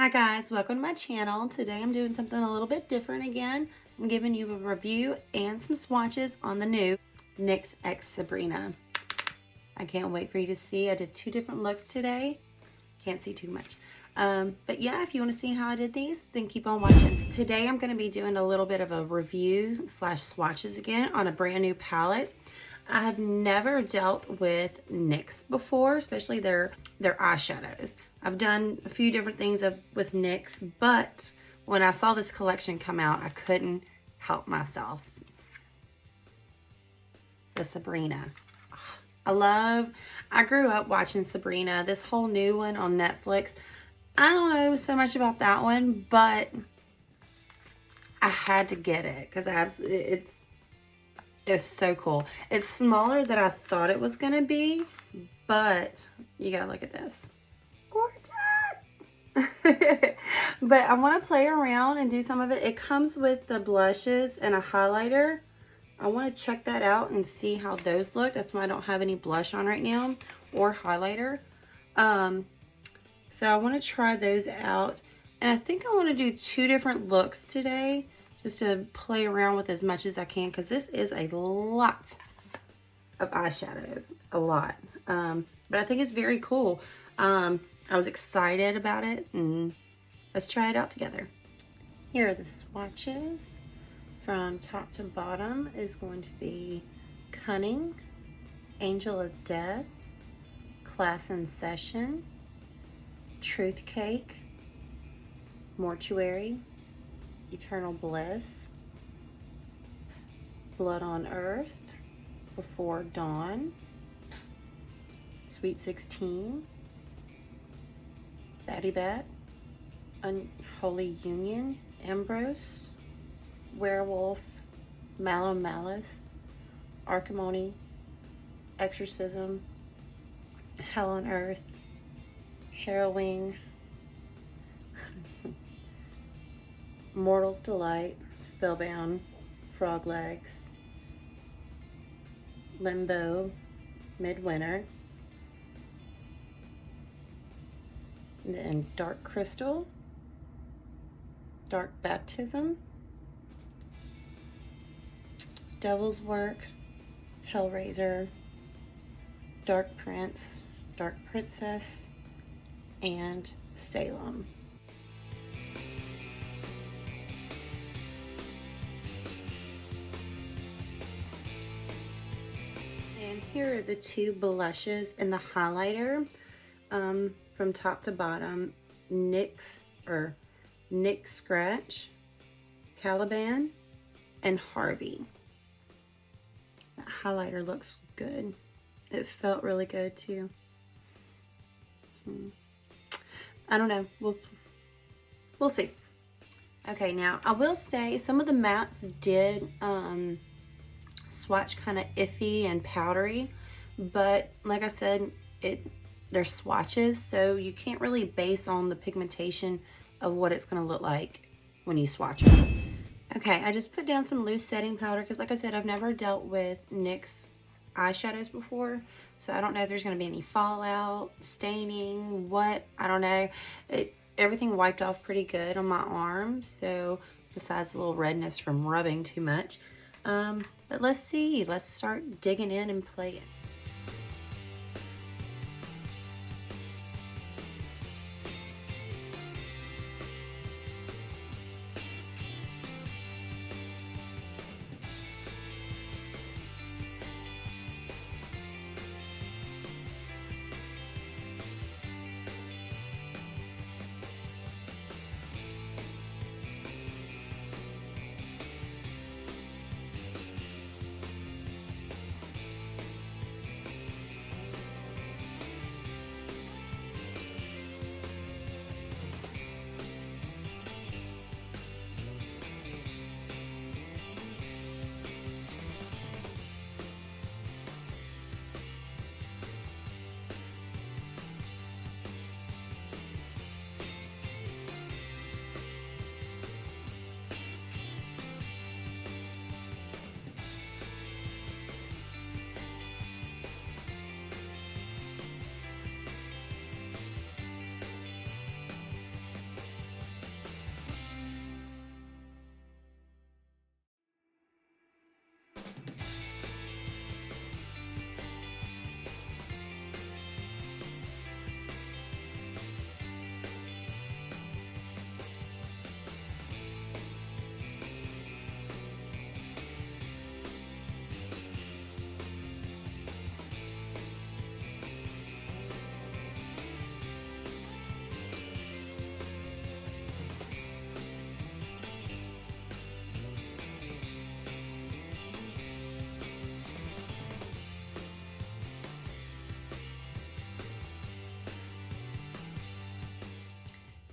Hi guys, welcome to my channel. Today I'm doing something a little bit different again. I'm giving you a review and some swatches on the new NYX X Sabrina. I can't wait for you to see. I did 2 different looks today. Can't see too much. But yeah, if you want to see how I did these, then keep on watching. Today I'm going to be doing a little bit of a review slash swatches again on a brand new palette. I have never dealt with NYX before, especially their eyeshadows. I've done a few different things with NYX, but when I saw this collection come out, I couldn't help myself. The Sabrina. I grew up watching Sabrina. This whole new one on Netflix, I don't know so much about that one, but I had to get it because it's so cool. It's smaller than I thought it was gonna be, but you gotta look at this. Gorgeous! But I want to play around and do some of it. It comes with the blushes and a highlighter. I want to check that out and see how those look. That's why I don't have any blush on right now or highlighter. So I want to try those out. And I think I want to do 2 different looks today, just to play around with as much as I can, because this is a lot of eyeshadows, a lot. But I think it's very cool. I was excited about it, and let's try it out together. Here are the swatches. From top to bottom is going to be Cunning, Angel of Death, Class in Session, Truth Cake, Mortuary, Eternal Bliss, Blood on Earth, Before Dawn, Sweet 16, Batty Bat, Unholy Union, Ambrose, Werewolf, Mallow Malice, Archimony, Exorcism, Hell on Earth, Harrowing, Mortal's Delight, Spellbound, Frog Legs, Limbo, Midwinter, and then Dark Crystal, Dark Baptism, Devil's Work, Hellraiser, Dark Prince, Dark Princess, and Salem. And here are the 2 blushes and the highlighter. From top to bottom, NYX Scratch, Caliban, and Harvey. That highlighter looks good. It felt really good too. I don't know. We'll see. Okay, now I will say some of the mattes did swatch kind of iffy and powdery, but like I said, they're swatches, so you can't really base on the pigmentation of what it's going to look like when you swatch them. Okay, I just put down some loose setting powder because, like I said, I've never dealt with NYX eyeshadows before, so I don't know if there's going to be any fallout, staining, what, I don't know. Everything wiped off pretty good on my arm, so besides the little redness from rubbing too much. But let's see. Let's start digging in and playing.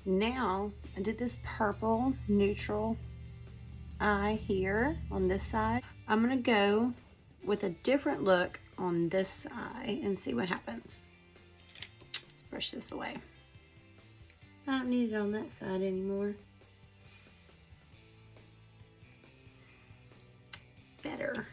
Now I did this purple neutral eye here on this side. I'm gonna go with a different look on this eye and see what happens. Let's brush this away. I don't need it on that side anymore. Better.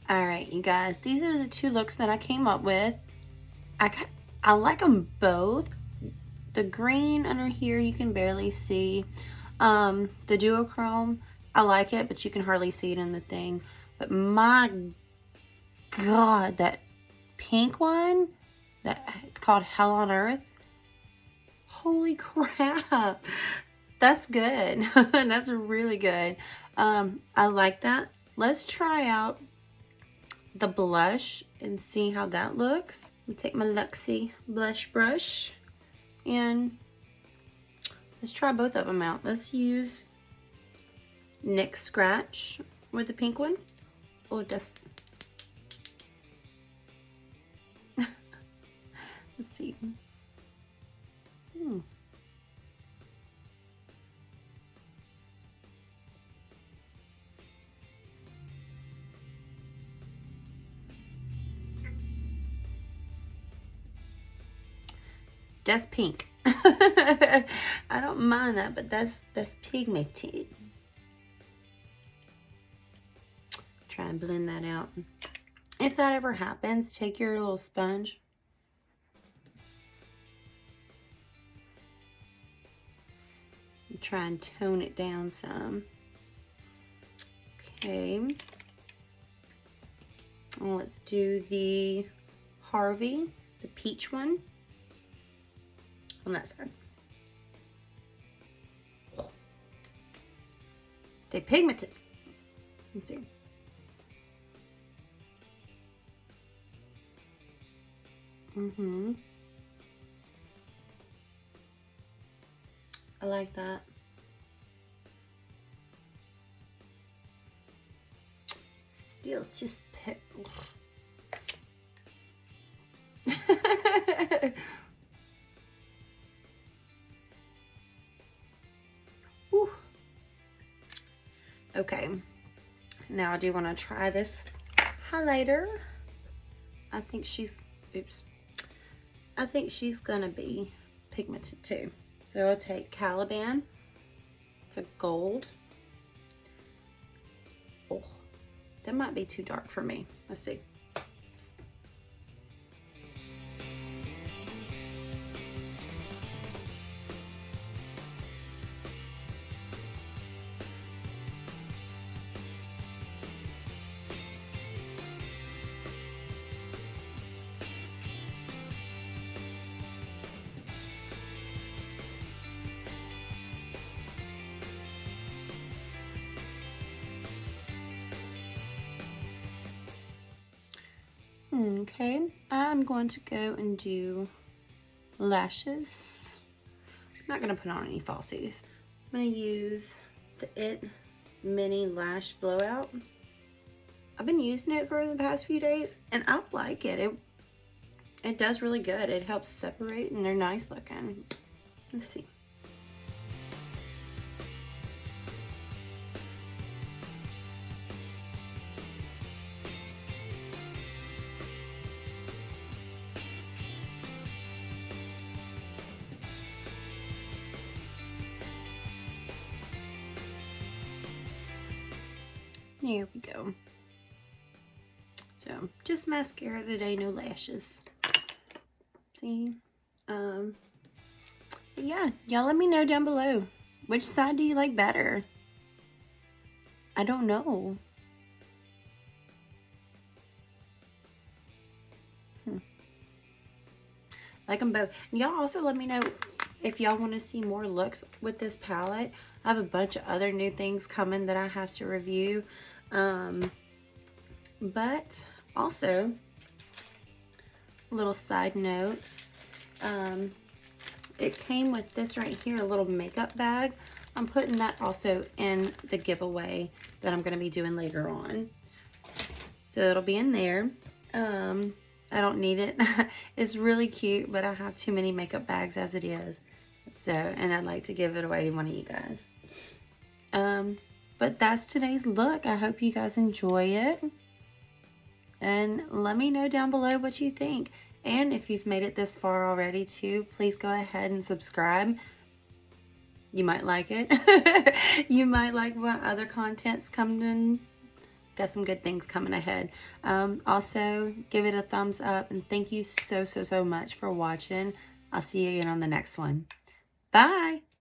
All right, you guys, these are the two looks that I came up with. I like them both. The green under here, you can barely see. The duochrome, I like it, but you can hardly see it in the thing. But my God, that pink one, it's called Hell on Earth. Holy crap. That's good. That's really good. I like that. Let's try out the blush and see how that looks. Let me take my Luxie blush brush and let's try both of them out. Let's use NYX Scratch with the pink one. Oh, just let's see. That's pink. I don't mind that, but that's pigmented. Try and blend that out. If that ever happens, take your little sponge. And try and tone it down some. Okay. Well, let's do the Harvey, the peach one. On that side. They pigmented. Let's see. I like that. Still, it's just Okay, now I do want to try this highlighter. I think she's, I think she's gonna be pigmented too. So I'll take Caliban. It's a gold. Oh, that might be too dark for me. Let's see. Okay, I'm going to go and do lashes. I'm not going to put on any falsies. I'm going to use the IT Mini Lash Blowout. I've been using it for the past few days and I like it. It does really good. It helps separate and they're nice looking. Let's see. There we go. So, just mascara today, no lashes. See? But yeah, y'all let me know down below. Which side do you like better? I don't know. Like them both. Y'all also let me know if y'all want to see more looks with this palette. I have a bunch of other new things coming that I have to review. But also, little side note, it came with this right here, a little makeup bag. I'm putting that also in the giveaway that I'm going to be doing later on. So it'll be in there. I don't need it. It's really cute, but I have too many makeup bags as it is. So, and I'd like to give it away to one of you guys. But that's today's look. I hope you guys enjoy it. And let me know down below what you think. And if you've made it this far already too, please go ahead and subscribe. You might like it. You might like what other content's coming in. Got some good things coming ahead. Also, give it a thumbs up. And thank you so much for watching. I'll see you again on the next one. Bye.